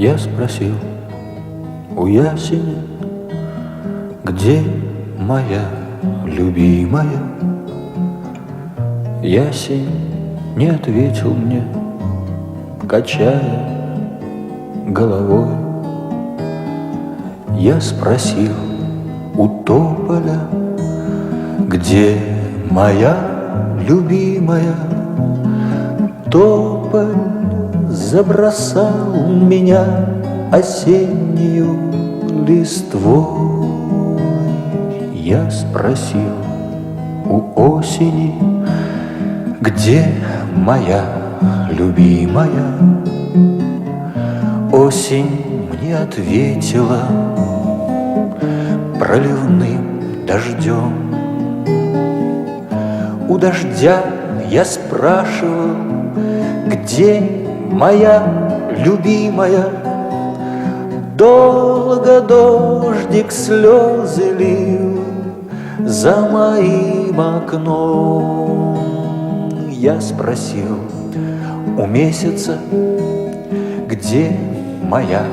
Я спросил у ясеня, где моя любимая? Ясень не ответил мне, качая головой. Я спросил у тополя, где моя любимая? Тополь забросал меня осеннюю листвой. Я спросил у осени, где моя любимая? Осень мне ответила проливным дождем. У дождя я спрашивал, где моя любимая? Долго дождик слезы лил за моим окном. Я спросил у месяца, где моя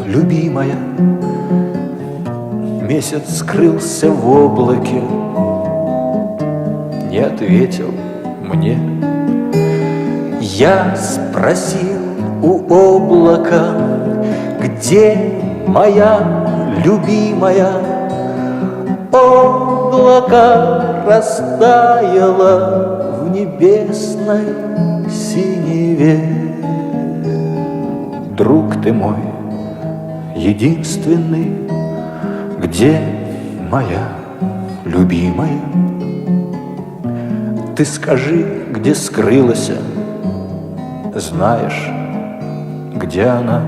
любимая? Месяц скрылся в облаке, не ответил мне. Я спросил у облака, где моя любимая? Облако растаяло в небесной синеве. Друг ты мой единственный, где моя любимая? Ты скажи, где скрылась, знаешь, где она?